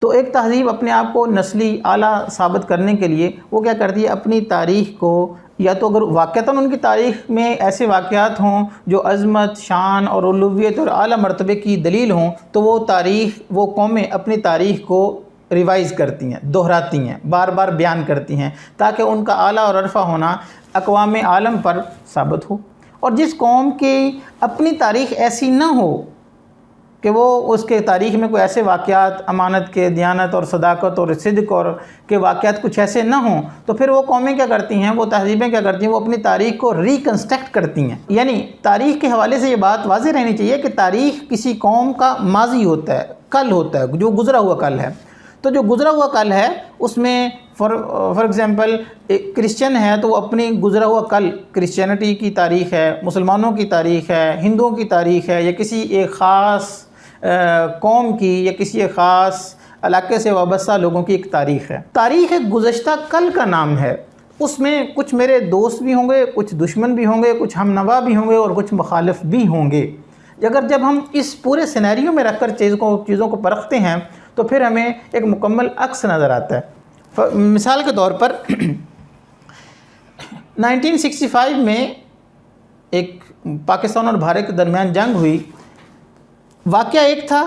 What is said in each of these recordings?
تو ایک تہذیب اپنے آپ کو نسلی اعلیٰ ثابت کرنے کے لیے وہ کیا کرتی ہے، اپنی تاریخ کو، یا تو اگر واقعتاً ان کی تاریخ میں ایسے واقعات ہوں جو عظمت، شان اور علویت اور اعلیٰ مرتبے کی دلیل ہوں، تو وہ قومیں اپنی تاریخ کو ریوائز کرتی ہیں، دہراتی ہیں، بار بار بیان کرتی ہیں، تاکہ ان کا اعلیٰ اور عرفہ ہونا اقوام عالم پر ثابت ہو۔ اور جس قوم کی اپنی تاریخ ایسی نہ ہو کہ وہ اس کے تاریخ میں کوئی ایسے واقعات امانت کے، دیانت اور صداقت اور صدق اور کے واقعات کچھ ایسے نہ ہوں، تو پھر وہ قومیں کیا کرتی ہیں، وہ تہذیبیں کیا کرتی ہیں، وہ اپنی تاریخ کو ریکنسٹرکٹ کرتی ہیں۔ یعنی تاریخ کے حوالے سے یہ بات واضح رہنی چاہیے کہ تاریخ کسی قوم کا ماضی ہوتا ہے، کل ہوتا ہے، جو گزرا ہوا کل ہے۔ تو جو گزرا ہوا کل ہے اس میں فار ایگزامپل کرسچن ہے تو وہ اپنی گزرا ہوا کل، کرسچینٹی کی تاریخ ہے، مسلمانوں کی تاریخ ہے، ہندوؤں کی تاریخ ہے، یا کسی ایک خاص قوم کی یا کسی ایک خاص علاقے سے وابستہ لوگوں کی ایک تاریخ ہے۔ تاریخ ایک گزشتہ کل کا نام ہے، اس میں کچھ میرے دوست بھی ہوں گے، کچھ دشمن بھی ہوں گے، کچھ ہم نوا بھی ہوں گے اور کچھ مخالف بھی ہوں گے۔ جب ہم اس پورے سینیریو میں رکھ کر چیزوں کو پرکھتے ہیں تو پھر ہمیں ایک مکمل عکس نظر آتا ہے۔ مثال کے طور پر 1965 میں ایک پاکستان اور بھارت کے درمیان جنگ ہوئی۔ واقعہ ایک تھا،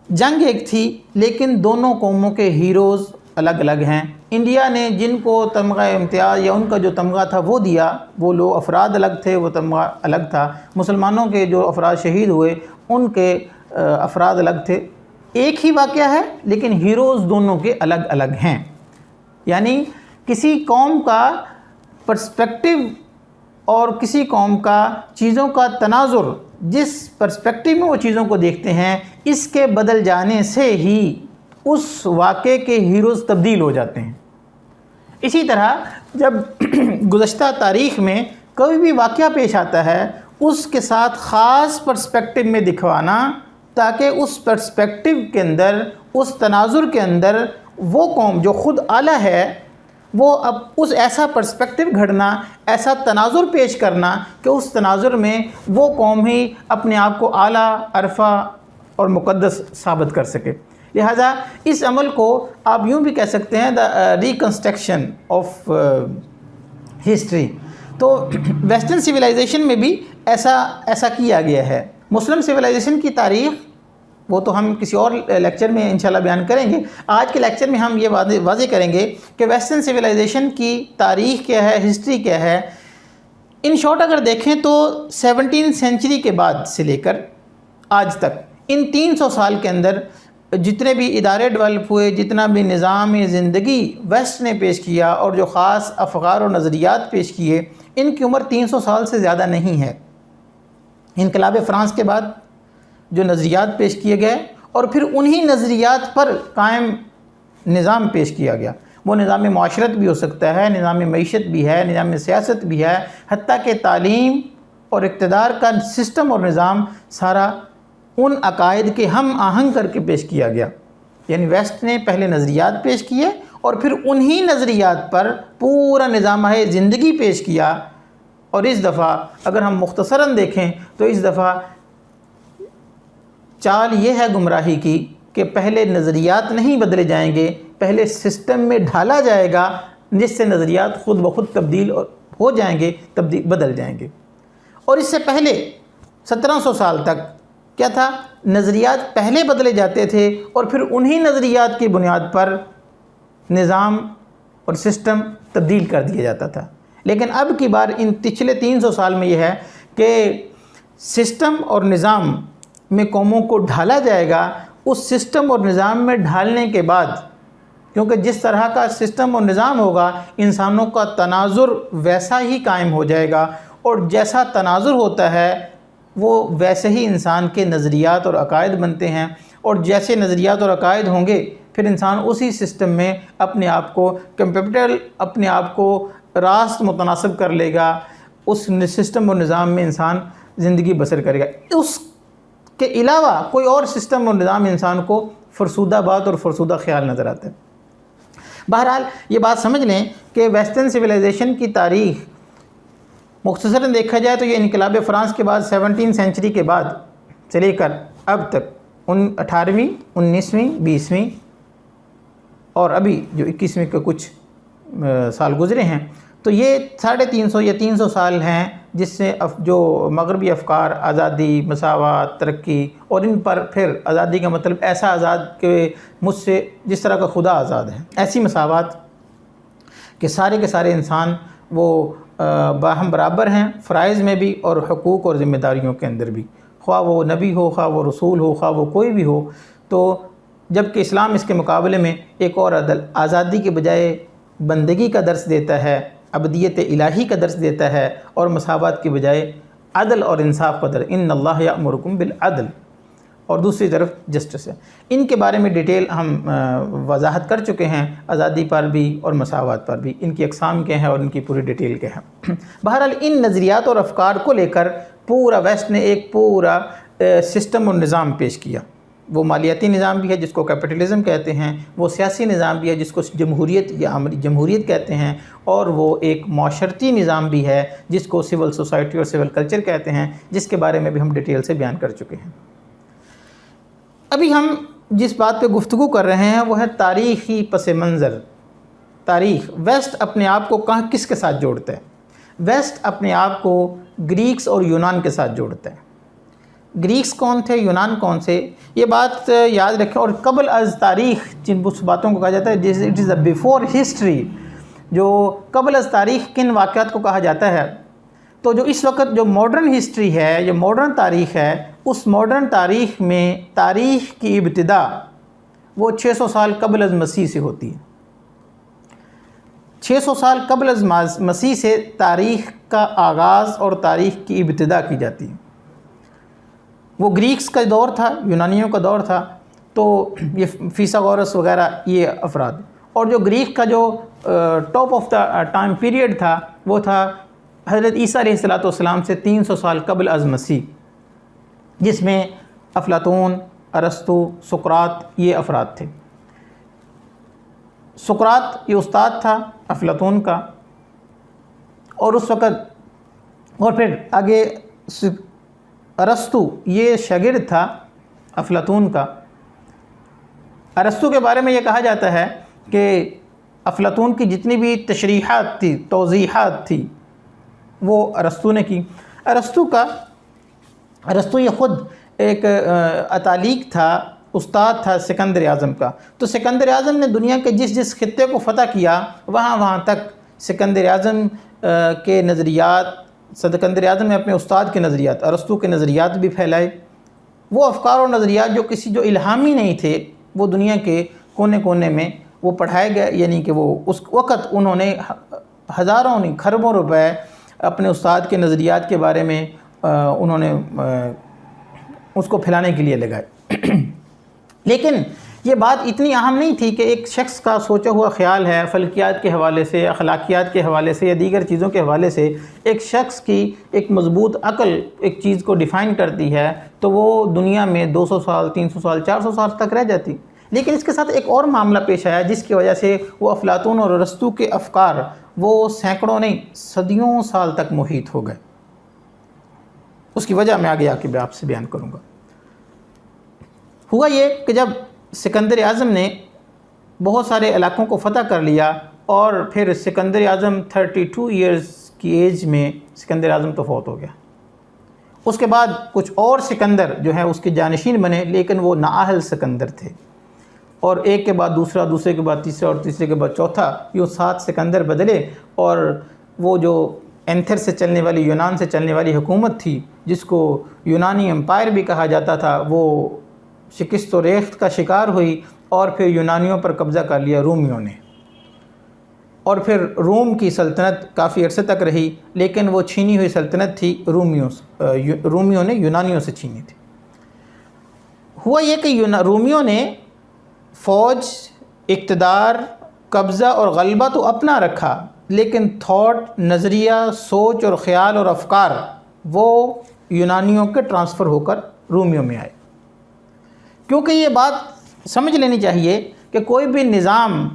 جنگ ایک تھی، لیکن دونوں قوموں کے ہیروز الگ الگ ہیں۔ انڈیا نے جن کو تمغہ امتیاز یا ان کا جو تمغہ تھا وہ دیا، وہ لوگ افراد الگ تھے، وہ تمغہ الگ تھا۔ مسلمانوں کے جو افراد شہید ہوئے ان کے افراد الگ تھے۔ ایک ہی واقعہ ہے لیکن ہیروز دونوں کے الگ الگ ہیں۔ یعنی کسی قوم کا پرسپیکٹیو اور کسی قوم کا چیزوں کا تناظر، جس پرسپیکٹیو میں وہ چیزوں کو دیکھتے ہیں، اس کے بدل جانے سے ہی اس واقعے کے ہیروز تبدیل ہو جاتے ہیں۔ اسی طرح جب گزشتہ تاریخ میں کوئی بھی واقعہ پیش آتا ہے، اس کے ساتھ خاص پرسپیکٹیو میں دکھوانا، تاکہ اس پرسپیکٹیو کے اندر، اس تناظر کے اندر وہ قوم جو خود اعلیٰ ہے، وہ اب اس ایسا پرسپیکٹیو گھڑنا، ایسا تناظر پیش کرنا کہ اس تناظر میں وہ قوم ہی اپنے آپ کو اعلیٰ، عرفہ اور مقدس ثابت کر سکے۔ لہٰذا اس عمل کو آپ یوں بھی کہہ سکتے ہیں دا ریکنسٹرکشن آف ہسٹری۔ تو ویسٹرن سویلائزیشن میں بھی ایسا کیا گیا ہے۔ مسلم سویلائزیشن کی تاریخ وہ تو ہم کسی اور لیکچر میں انشاءاللہ بیان کریں گے۔ آج کے لیکچر میں ہم یہ واضح کریں گے کہ ویسٹرن سویلائزیشن کی تاریخ کیا ہے، ہسٹری کیا ہے۔ ان شارٹ اگر دیکھیں تو 17 سینچری کے بعد سے لے کر آج تک ان 300 سال کے اندر جتنے بھی ادارے ڈیولپ ہوئے، جتنا بھی نظام زندگی ویسٹ نے پیش کیا اور جو خاص افکار و نظریات پیش کیے، ان کی عمر 300 سال سے زیادہ نہیں ہے۔ انقلاب فرانس کے بعد جو نظریات پیش کیے گئے اور پھر انہی نظریات پر قائم نظام پیش کیا گیا، وہ نظام معاشرت بھی ہو سکتا ہے، نظام معیشت بھی ہے، نظام سیاست بھی ہے، حتیٰ کہ تعلیم اور اقتدار کا سسٹم اور نظام سارا ان عقائد کے ہم آہنگ کر کے پیش کیا گیا۔ یعنی ویسٹ نے پہلے نظریات پیش کیے اور پھر انہی نظریات پر پورا نظام زندگی پیش کیا۔ اور اس دفعہ اگر ہم مختصراً دیکھیں تو اس دفعہ چال یہ ہے گمراہی کی کہ پہلے نظریات نہیں بدلے جائیں گے، پہلے سسٹم میں ڈھالا جائے گا، جس سے نظریات خود بخود تبدیل ہو جائیں گے، بدل جائیں گے۔ اور اس سے پہلے 1700 سال تک کیا تھا، نظریات پہلے بدلے جاتے تھے اور پھر انہی نظریات کی بنیاد پر نظام اور سسٹم تبدیل کر دیا جاتا تھا۔ لیکن اب کی بار ان پچھلے 300 سال میں یہ ہے کہ سسٹم اور نظام میں قوموں کو ڈھالا جائے گا۔ اس سسٹم اور نظام میں ڈھالنے کے بعد، کیونکہ جس طرح کا سسٹم اور نظام ہوگا، انسانوں کا تناظر ویسا ہی قائم ہو جائے گا، اور جیسا تناظر ہوتا ہے وہ ویسے ہی انسان کے نظریات اور عقائد بنتے ہیں، اور جیسے نظریات اور عقائد ہوں گے پھر انسان اسی سسٹم میں اپنے آپ کو کمپیٹیبل، اپنے آپ کو راست متناسب کر لے گا، اس سسٹم اور نظام میں انسان زندگی بسر کرے گا۔ اس کے علاوہ کوئی اور سسٹم اور نظام انسان کو فرسودہ بات اور فرسودہ خیال نظر آتا ہے۔ بہرحال یہ بات سمجھ لیں کہ ویسٹرن سویلائزیشن کی تاریخ مختصراً دیکھا جائے تو یہ انقلاب فرانس کے بعد 17 سینچری کے بعد سے لے کر اب تک 18ویں، 19ویں، 20ویں اور ابھی جو 21ویں کے کچھ سال گزرے ہیں، تو یہ 350 یا 300 سال ہیں جس سے جو مغربی افکار آزادی، مساوات، ترقی، اور ان پر پھر آزادی کا مطلب ایسا آزاد کہ مجھ سے جس طرح کا خدا آزاد ہے، ایسی مساوات کہ سارے کے سارے انسان وہ باہم برابر ہیں فرائض میں بھی اور حقوق اور ذمہ داریوں کے اندر بھی، خواہ وہ نبی ہو، خواہ وہ رسول ہو، خواہ وہ کوئی بھی ہو۔ تو جبکہ اسلام اس کے مقابلے میں ایک اور عدل، آزادی کے بجائے بندگی کا درس دیتا ہے، عبدیت الہی کا درس دیتا ہے، اور مساوات کے بجائے عدل اور انصاف کا درس، ان اللہ یأمرکم بالعدل، اور دوسری طرف جسٹس ہے۔ ان کے بارے میں ڈیٹیل ہم وضاحت کر چکے ہیں، آزادی پر بھی اور مساوات پر بھی، ان کی اقسام کیا ہیں اور ان کی پوری ڈیٹیل کیا ہے۔ بہرحال ان نظریات اور افکار کو لے کر پورا ویسٹ نے ایک پورا سسٹم اور نظام پیش کیا۔ وہ مالیاتی نظام بھی ہے جس کو کیپٹلزم کہتے ہیں، وہ سیاسی نظام بھی ہے جس کو جمہوریت یا عملی جمہوریت کہتے ہیں، اور وہ ایک معاشرتی نظام بھی ہے جس کو سول سوسائٹی اور سول کلچر کہتے ہیں، جس کے بارے میں بھی ہم ڈیٹیل سے بیان کر چکے ہیں۔ ابھی ہم جس بات پہ گفتگو کر رہے ہیں وہ ہے تاریخی پس منظر، تاریخ۔ ویسٹ اپنے آپ کو کس کے ساتھ جوڑتا ہے؟ ویسٹ اپنے آپ کو گریکس اور یونان کے ساتھ جوڑتا ہے۔ گریکس کون تھے، یونان کون سے، یہ بات یاد رکھیں۔ اور قبل از تاریخ جن باتوں کو کہا جاتا ہے، it is a before history, جو قبل از تاریخ کن واقعات کو کہا جاتا ہے؟ تو جو اس وقت جو ماڈرن ہسٹری ہے، جو ماڈرن تاریخ ہے، اس ماڈرن تاریخ میں تاریخ کی ابتدا وہ 600 سال قبل از مسیح سے ہوتی ہے۔ 600 سال قبل از مسیح سے تاریخ کا آغاز اور تاریخ کی ابتدا کی جاتی ہے۔ وہ گریکس کا دور تھا، یونانیوں کا دور تھا، تو یہ فیثاغورس وغیرہ یہ افراد، اور جو گریک کا جو top of the time period تھا وہ تھا حضرت عیسیٰ علیہ السلام سے 300 سال قبل از مسیح، جس میں افلاطون، ارسطو، سقراط یہ افراد تھے۔ سقراط یہ استاد تھا افلاطون کا، اور اس وقت، اور پھر آگے ارسطو یہ شاگرد تھا افلاطون کا۔ ارسطو کے بارے میں یہ کہا جاتا ہے کہ افلاطون کی جتنی بھی تشریحات تھی، توضیحات تھی، وہ ارسطو نے کی۔ ارسطو یہ خود ایک اتالیق تھا، استاد تھا سکندر اعظم کا۔ تو سکندر اعظم نے دنیا کے جس خطے کو فتح کیا، وہاں تک سکندر اعظم کے نظریات، سکندر اعظم نے اپنے استاد کے نظریات، ارسطو کے نظریات بھی پھیلائے۔ وہ افکار اور نظریات جو الہامی نہیں تھے، وہ دنیا کے کونے کونے میں وہ پڑھائے گئے، یعنی کہ وہ اس وقت انہوں نے ہزاروں نہیں کھربوں روپے اپنے استاد کے نظریات کے بارے میں انہوں نے اس کو پھیلانے کے لیے لگائے۔ لیکن یہ بات اتنی اہم نہیں تھی کہ ایک شخص کا سوچا ہوا خیال ہے، فلکیات کے حوالے سے، اخلاقیات کے حوالے سے یا دیگر چیزوں کے حوالے سے ایک شخص کی ایک مضبوط عقل ایک چیز کو ڈیفائن کرتی ہے، تو وہ دنیا میں 200 سال، 300 سال، 400 سال تک رہ جاتی۔ لیکن اس کے ساتھ ایک اور معاملہ پیش آیا جس کی وجہ سے وہ افلاطون اور ارسطو کے افکار وہ سینکڑوں نہیں صدیوں سال تک محیط ہو گئے۔ اس کی وجہ میں آگے میں آپ سے بیان کروں گا۔ ہوا یہ کہ جب سکندر اعظم نے بہت سارے علاقوں کو فتح کر لیا، اور پھر سکندر اعظم 32 ایئرز کی ایج میں سکندر اعظم تو فوت ہو گیا۔ اس کے بعد کچھ اور سکندر جو ہے اس کے جانشین بنے، لیکن وہ نااہل سکندر تھے، اور ایک کے بعد دوسرا، دوسرے کے بعد تیسرا، اور تیسرے کے بعد چوتھا، یہ 7 سکندر بدلے، اور وہ جو اینتھر سے چلنے والی، یونان سے چلنے والی حکومت تھی، جس کو یونانی امپائر بھی کہا جاتا تھا، وہ شکست و ریخت کا شکار ہوئی، اور پھر یونانیوں پر قبضہ کر لیا رومیوں نے، اور پھر روم کی سلطنت کافی عرصے تک رہی، لیکن وہ چھینی ہوئی سلطنت تھی رومیوں نے یونانیوں سے چھینی تھی۔ ہوا یہ کہ رومیوں نے فوج، اقتدار، قبضہ اور غلبہ تو اپنا رکھا، لیکن تھاٹ، نظریہ، سوچ اور خیال اور افکار وہ یونانیوں کے ٹرانسفر ہو کر رومیوں میں آئے۔ کیونکہ یہ بات سمجھ لینی چاہیے کہ کوئی بھی نظام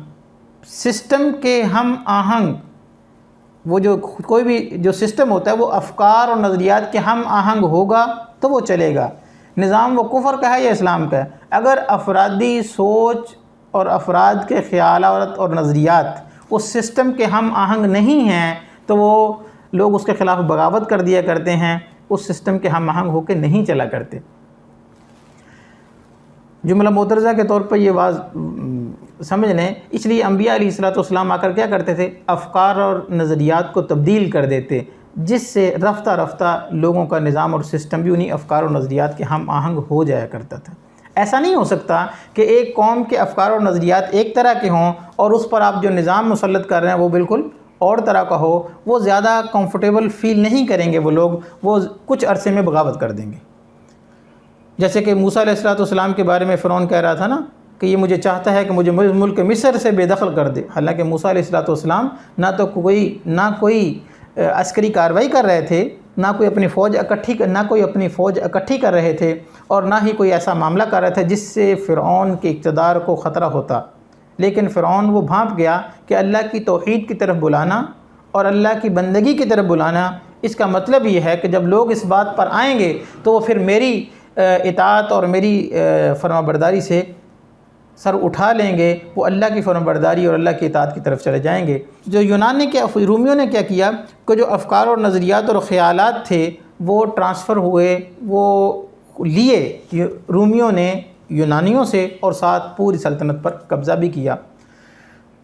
سسٹم کے ہم آہنگ، وہ جو کوئی بھی جو سسٹم ہوتا ہے وہ افکار اور نظریات کے ہم آہنگ ہوگا تو وہ چلے گا۔ نظام وہ کفر کا ہے یا اسلام کا ہے؟ اگر افرادی سوچ، اور افراد کے خیالات اور نظریات اس سسٹم کے ہم آہنگ نہیں ہیں تو وہ لوگ اس کے خلاف بغاوت کر دیا کرتے ہیں، اس سسٹم کے ہم آہنگ ہو کے نہیں چلا کرتے۔ جملہ معترضہ کے طور پر یہ سمجھ لیں، اس لیے انبیاء علیہ الصلوۃ والسلام آ کر کیا کرتے تھے؟ افکار اور نظریات کو تبدیل کر دیتے، جس سے رفتہ رفتہ لوگوں کا نظام اور سسٹم بھی انہی افکار اور نظریات کے ہم آہنگ ہو جایا کرتا تھا۔ ایسا نہیں ہو سکتا کہ ایک قوم کے افکار اور نظریات ایک طرح کے ہوں اور اس پر آپ جو نظام مسلط کر رہے ہیں وہ بالکل اور طرح کا ہو، وہ زیادہ کمفرٹیبل فیل نہیں کریں گے، وہ کچھ عرصے میں بغاوت کر دیں گے۔ جیسے کہ موسیٰ علیہ السلام کے بارے میں فرعون کہہ رہا تھا نا کہ یہ مجھے چاہتا ہے کہ مجھے ملک مصر سے بے دخل کر دے، حالانکہ موسیٰ علیہ السلام نہ کوئی عسکری کارروائی کر رہے تھے، نہ کوئی اپنی فوج اکٹھی کر رہے تھے، اور نہ ہی کوئی ایسا معاملہ کر رہے تھے جس سے فرعون کے اقتدار کو خطرہ ہوتا۔ لیکن فرعون وہ بھانپ گیا کہ اللہ کی توحید کی طرف بلانا اور اللہ کی بندگی کی طرف بلانا، اس کا مطلب یہ ہے کہ جب لوگ اس بات پر آئیں گے تو وہ پھر میری اطاعت اور میری فرمانبرداری سے سر اٹھا لیں گے، وہ اللہ کی فرمانبرداری اور اللہ کی اطاعت کی طرف چلے جائیں گے۔ جو رومیوں نے کیا کیا کہ جو افکار اور نظریات اور خیالات تھے وہ ٹرانسفر ہوئے، وہ لیے رومیوں نے یونانیوں سے، اور ساتھ پوری سلطنت پر قبضہ بھی کیا۔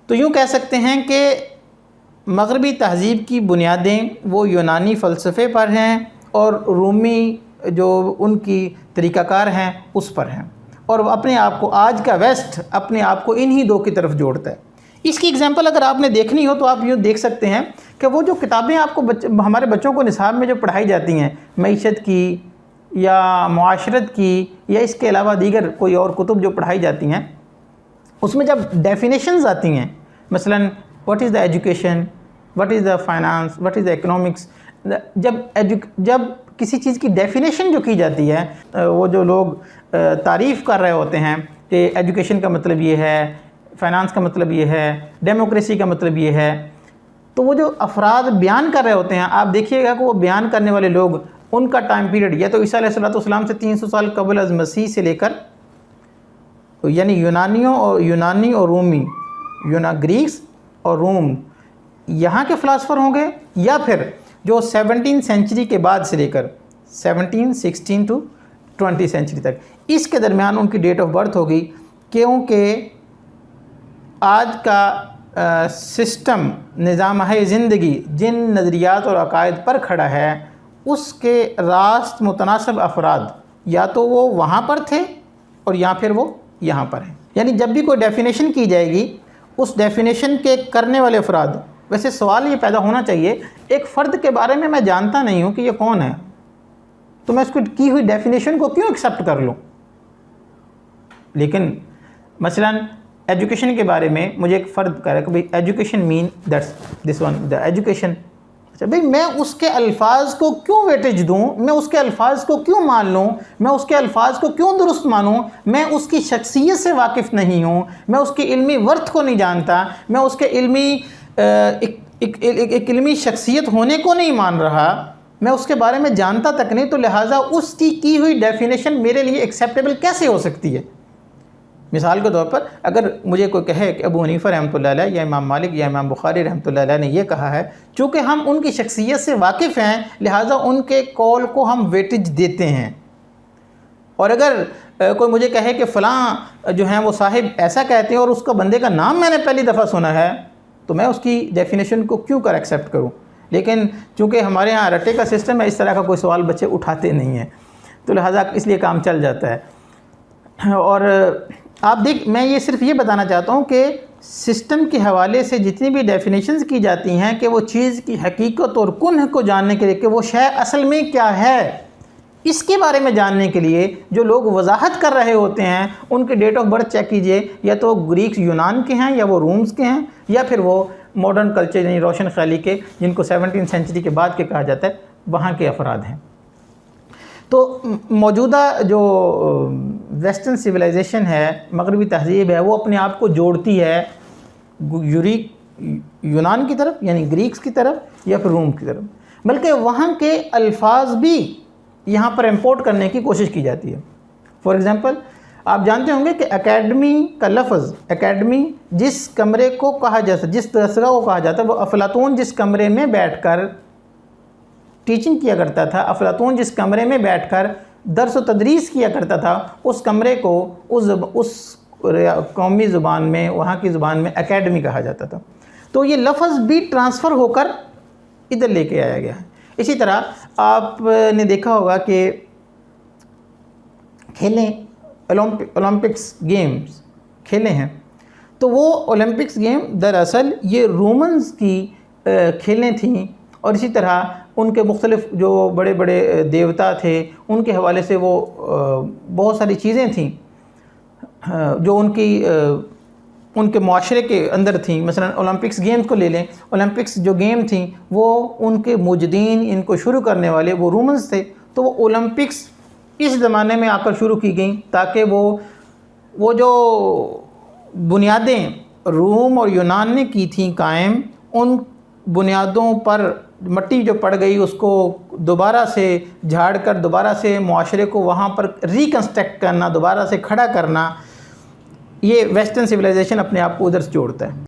تو یوں کہہ سکتے ہیں کہ مغربی تہذیب کی بنیادیں وہ یونانی فلسفے پر ہیں اور رومی جو ان کی طریقہ کار ہیں اس پر ہیں، اور اپنے آپ کو آج کا ویسٹ اپنے آپ کو انہی دو کی طرف جوڑتا ہے۔ اس کی اگزامپل اگر آپ نے دیکھنی ہو تو آپ یوں دیکھ سکتے ہیں کہ وہ جو کتابیں آپ کو ہمارے بچوں کو نصاب میں جو پڑھائی جاتی ہیں، معیشت کی یا معاشرت کی یا اس کے علاوہ دیگر کوئی اور کتب جو پڑھائی جاتی ہیں، اس میں جب ڈیفینیشنز آتی ہیں، مثلا what is the education, what is the finance, what is the economics, جب کسی چیز کی ڈیفینیشن جو کی جاتی ہے، وہ جو لوگ تعریف کر رہے ہوتے ہیں کہ ایجوکیشن کا مطلب یہ ہے، فائنانس کا مطلب یہ ہے، ڈیموکریسی کا مطلب یہ ہے، تو وہ جو افراد بیان کر رہے ہوتے ہیں، آپ دیکھیے گا کہ وہ بیان کرنے والے لوگ، ان کا ٹائم پیریڈ یا تو عیسیٰ علیہ السلام سے 300 سال قبل از مسیح سے لے کر، یعنی یونانی اور رومی، گریکس اور روم یہاں کے فلاسفر ہوں گے، یا پھر جو 17 سینچری کے بعد سے لے کر 16 to 20 سینچری تک، اس کے درمیان ان کی ڈیٹ آف برتھ ہوگی، کیونکہ آج کا سسٹم نظام زندگی جن نظریات اور عقائد پر کھڑا ہے، اس کے راست متناسب افراد یا تو وہ وہاں پر تھے اور یا پھر وہ یہاں پر ہیں۔ یعنی جب بھی کوئی ڈیفینیشن کی جائے گی، اس ڈیفینیشن کے کرنے والے افراد، ویسے سوال یہ پیدا ہونا چاہیے، ایک فرد کے بارے میں جانتا نہیں ہوں کہ یہ کون ہے، تو میں اس کو کی ہوئی ڈیفینیشن کو کیوں ایکسیپٹ کر لوں؟ لیکن مثلا ایجوکیشن کے بارے میں مجھے ایک فرد کہہ رہا ہے کہ بھئی ایجوکیشن مین دس ون دا ایجوکیشن، اچھا بھئی میں اس کے الفاظ کو کیوں ویٹیج دوں، میں اس کے الفاظ کو کیوں مان لوں، میں اس کے الفاظ کو کیوں درست مانوں؟ میں اس کی شخصیت سے واقف نہیں ہوں، میں اس کی علمی ورتھ کو نہیں جانتا، میں اس کے ایک علمی شخصیت ہونے کو نہیں مان رہا، میں اس کے بارے میں جانتا تک نہیں، تو لہٰذا اس کی ہوئی ڈیفینیشن میرے لیے ایکسیپٹیبل کیسے ہو سکتی ہے؟ مثال کے طور پر اگر مجھے کوئی کہے کہ ابو حنیفہ رحمۃ اللہ علیہ یا امام مالک یا امام بخاری رحمۃ اللہ علیہ نے یہ کہا ہے، چونکہ ہم ان کی شخصیت سے واقف ہیں لہٰذا ان کے قول کو ہم ویٹیج دیتے ہیں، اور اگر کوئی مجھے کہے کہ فلاں جو ہیں وہ صاحب ایسا کہتے ہیں اور اس کا بندے کا نام میں نے پہلی دفعہ سنا ہے، تو میں اس کی ڈیفینیشن کو کیوں کر ایکسیپٹ کروں؟ لیکن چونکہ ہمارے ہاں رٹے کا سسٹم ہے، اس طرح کا کوئی سوال بچے اٹھاتے نہیں ہیں، تو لہٰذا اس لیے کام چل جاتا ہے۔ اور آپ میں یہ صرف یہ بتانا چاہتا ہوں کہ سسٹم کے حوالے سے جتنی بھی ڈیفینیشنز کی جاتی ہیں کہ وہ چیز کی حقیقت اور کنہ کو جاننے کے لیے کہ وہ شے اصل میں کیا ہے، اس کے بارے میں جاننے کے لیے جو لوگ وضاحت کر رہے ہوتے ہیں ان کے ڈیٹ آف برتھ چیک کیجئے، یا تو گریکس یونان کے ہیں یا وہ رومز کے ہیں، یا پھر وہ ماڈرن کلچر یعنی روشن خیالی کے جن کو 17 سینچری کے بعد کے کہا جاتا ہے، وہاں کے افراد ہیں۔ تو موجودہ جو ویسٹرن سویلائزیشن ہے، مغربی تہذیب ہے، وہ اپنے آپ کو جوڑتی ہے یونان کی طرف یعنی گریکس کی طرف یا پھر روم کی طرف، بلکہ وہاں کے الفاظ بھی یہاں پر امپورٹ کرنے کی کوشش کی جاتی ہے۔ فار ایگزامپل آپ جانتے ہوں گے کہ اکیڈمی کا لفظ، اکیڈمی جس کمرے کو کہا جاتا ہے، جس درسگاہ کو کہا جاتا ہے، وہ افلاطون جس کمرے میں بیٹھ کر ٹیچنگ کیا کرتا تھا، افلاطون جس کمرے میں بیٹھ کر درس و تدریس کیا کرتا تھا، اس کمرے کو اس قومی زبان میں، وہاں کی زبان میں اکیڈمی کہا جاتا تھا۔ تو یہ لفظ بھی ٹرانسفر ہو کر ادھر لے کے آیا گیا ہے۔ اسی طرح آپ نے دیکھا ہوگا کہ کھیلیں، اولمپکس گیمز کھیلیں ہیں، تو وہ اولمپکس گیم دراصل یہ رومنز کی کھیلیں تھیں، اور اسی طرح ان کے مختلف جو بڑے بڑے دیوتا تھے ان کے حوالے سے وہ بہت ساری چیزیں تھیں جو ان کے معاشرے کے اندر تھیں۔ مثلا اولمپکس گیمز کو لے لیں، اولمپکس جو گیم تھیں وہ ان کے موجدین، ان کو شروع کرنے والے وہ رومنز تھے، تو وہ اولمپکس اس زمانے میں آ کر شروع کی گئیں تاکہ وہ جو بنیادیں روم اور یونان نے کی تھیں قائم، ان بنیادوں پر مٹی جو پڑ گئی اس کو دوبارہ سے جھاڑ کر دوبارہ سے معاشرے کو وہاں پر ریکنسٹرکٹ کرنا، دوبارہ سے کھڑا کرنا، یہ ویسٹرن سویلائزیشن اپنے آپ کو ادھر سے جوڑتا ہے۔